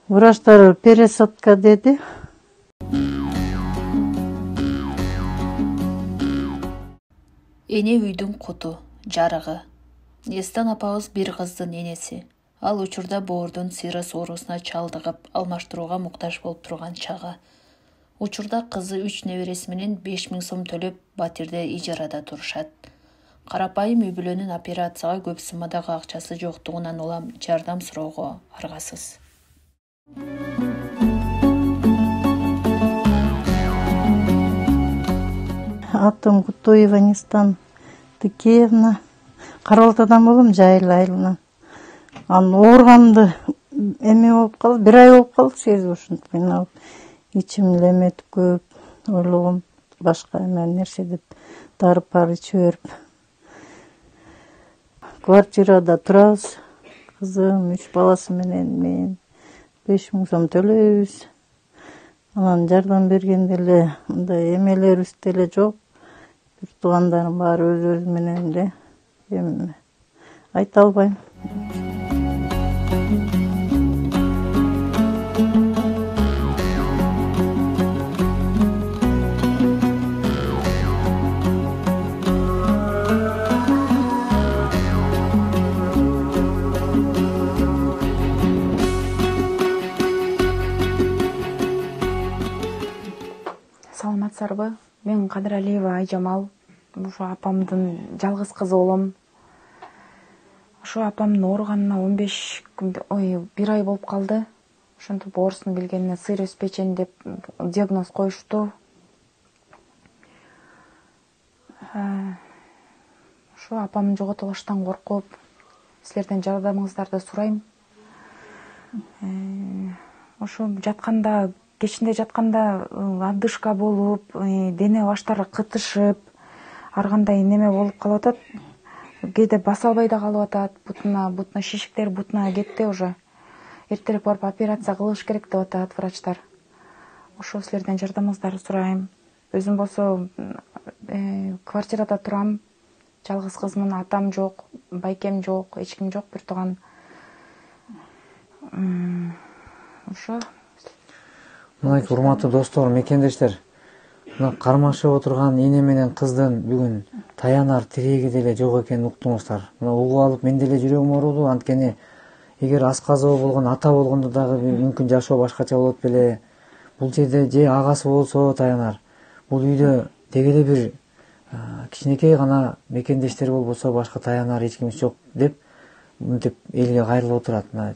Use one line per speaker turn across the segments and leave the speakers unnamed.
Врачтар пересадка dedi.
Эне үйдүн куту, жарыгы. Эстан апабыз бир кыздын энеси. Ал учурда боордун сыйрыс оорусуна чалдыгып, алмаштырууга муктаж болуп турган чагы. Учурда кызы 3 небереси менен 5000 сом төлөп батирде ижарада турушат. Карапайым үй бүлөнүн операцияга көп суммадагы акчасы жоктугунан улам жардам суроого аргасыз.
Атым Кутуева Нистан Тыкеевна. Карабалтадан болом, Жайыл айылынан. Анын оорганымды эме болуп калды, 1 ай болуп калды, сезип ушинтип мен алып. İçim emetip көп, ойлогом башка эме нерсе деп дарып ичип берип. Квартирада турабыз. Кызым 3 баласы менен мен 5000 сом төлөйбүз. Анан жардам бергенде эле мындай эмелерибиз деле жок. Бир туугандарым баары өз менен эле. Эми айта албайм.
Саламатсыздарбы? Мен Кадыралиева Айжамал. Ушу апамдын жалгыз кызы болом. Ушу апамдын ооруганына 15 күн, 1 ай болуп калды. Ошентип оорусунун келгенине сыйрыс печень деп диагноз коюшту. Ушу апамды жоготулуштан коркуп, силерден жардамыңыздарды сурайм. Ушу жатканда, кечинде жатканда адышка болуп, дене баштары кытышып, ар кандай неме болуп калып атат. Кээде баса албай да калып атат. Бутуна шишиктер бутуна кетти уже. Эртерээк барып операция кылыш керек деп атат врачтар. Ошо силерден жардамыңыздарды сурайм. Өзүм болсо квартирада турам. Жалгыз кызмын, атам жок, байкем жок, эч ким жок, бир тууган. Ошо.
Мынайкы урматтуу достор, мекендештер. Мына кармашып отурган эне менен кыздын бүгүн таянар тиреги деле жок экенин уктуңуздар. Мына угуп алып мен деле жүрөгүм ооруду, анткени эгер асказоо болгон ата болгондо дагы мүмкүн жашоо башкача болот беле. Бул жерде же агасы болсо таянар. Бул үйдө дегеле бир кичинекей гана мекендештер болбосо башка таянар эч кимиз жок деп мынтип элге кайрылып отурат. Мына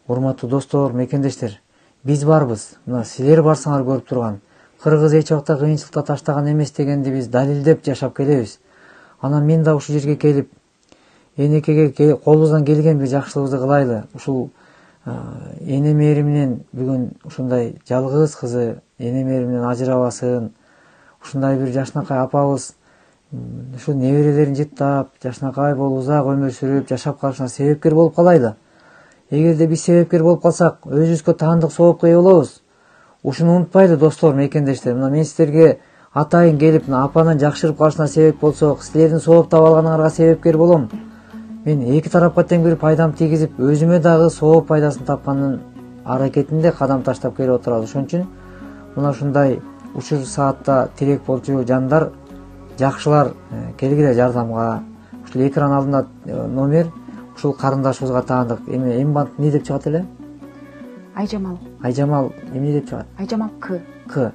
урматтуу достор, мекендештер, биз барбыз. Мына силер барсаңар көрүп турган. Кыргыз эч убакта кыйынчылыкта таштаган эмес дегенди биз далилдеп жашап келебиз. Анан мен да ушул жерге келип, энекеге колубуздан келген бир жакшылыгыбызды кылайлы. Ушул эне мээри менен бүгүн ушундай жалгыз кызы эне мээри менен ажырабасын. Ушундай бир жашнакай апабыз ушу неберелерин жыттап, жашнакай болуп узак өмүр сүрүп жашап калышына себепкер болуп калайлы. Эгерде биз себепкер болуп калсак, өзүбүзгө таандык соопка ээ болобуз. Ушуну унутпайлы достор, мекендештер. Мына мен силерге атайын келип, апанын жакшырып калышына себеп болсок, силердин сооптап алганыңарга себепкер болом. Мен эки тарапка тең бир пайдам тийгизип, өзүмө дагы сооп пайдасын тапкандын аракетинде кадам таштап келип отурабыз. Ошон үчүн мына ушундай учур саатта тирек болчу жандар, жакшылар келгиле жардамга. Ушул экран алдында номер, ушул карындашыбызга таандык. Эми Эмбанд не деп чыгат эле?
Айжамал.
Айжамал эмне деп чыгат?
Айжамал К.
К.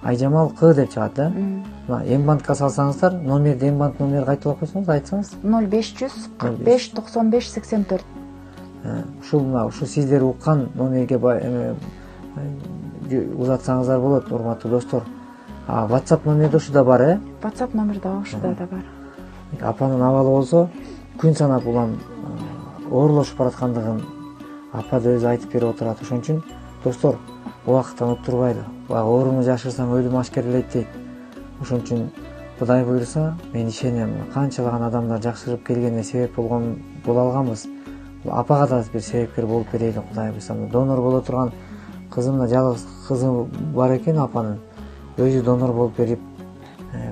Айжамал К деп чыгат, да? Мына Эмбандка салсаңыздар, номерди Эмбанд номери кайталап койсоңуз, айтсаңыз. 0500 45 95 84. Ушул сиздер уккан номерге узатсаңыздар болот, урматтуу достор. WhatsApp номерде ушуда бар,
WhatsApp номерде ушуда да бар.
Апанын абалы болсо, күн санап улам оорулошуп бараткандыгын апа да өзү айтып берип отурат. Ошон үчүн достор, убакыттан уктурбайлы. Ооруну жашырсаң өлүм ашкерлейт дейт. Ошон үчүн Кудай буйруса, мен ишенем, канчалаган адамдар жакшырып келгенине себеп боло алганбыз. Апага да бир себепкер болуп берели, Кудай буйруса. Донор боло турган кызымда жалгыз кызы бар экен апанын. Өзү донор болуп берип,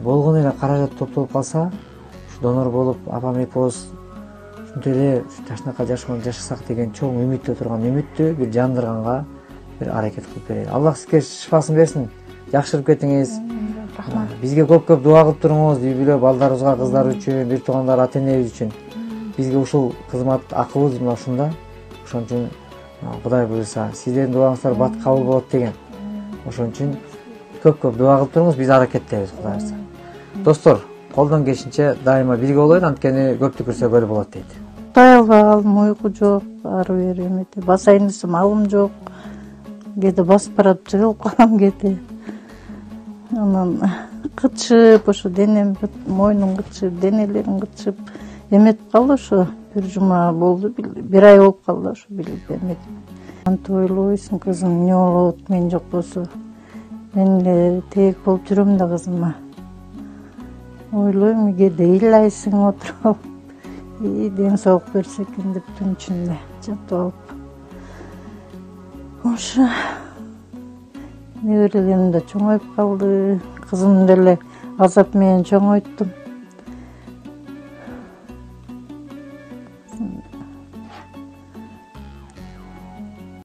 болгон эле каражат топтолуп калса, донор болуп апам экөөбүз ушинтип эле жашнакай жашасак деген чоң үмүттө турган, үмүттү бир жандырганга бир аракет кылып берели. Аллах сизге шифасын берсин. Жакшырып кетиңиз.
Рахмат.
Бизге көп дуа кылып туруңуз. Үй бүлө балдарыбызга, кыздар үчүн, бир туугандар, ата-энебиз үчүн. Бизге ушул кызмат акыбыз мына ушунда. Ошон үчүн Кудай буюрса, сиздердин дуаңыздар бат кабыл болот деген. Ошон үчүн көп дуа кылып туруңуз, биз аракеттебиз, Кудай буюрса. Достор, колдон келишинче дайыма бирге болойлу, анткени көптү көрсөгөл болот дейт.
Утай албагалым, уйку жок, ары бери эметип, басайын десем алым жок. Кээде басып барып жыгылып калам кээде. Анан кытышып, ошо денем, мойнум кытышып, денелерим кытышып эметип калды. Ошо бир жума болду, бир ай болуп калды ошо билип эметип. Антип ойлойсуң, кызым эмне болот мен жок болсо. Мен эле тээк болуп жүрөм да кызыма. Ойлойм, кээде ыйлайсың отуруп, ден соолук берсе экен деп түн ичинде жатып алып. Ошо неберелерим да чоңоюп калды. Кызым деле азап менен чоңойттум.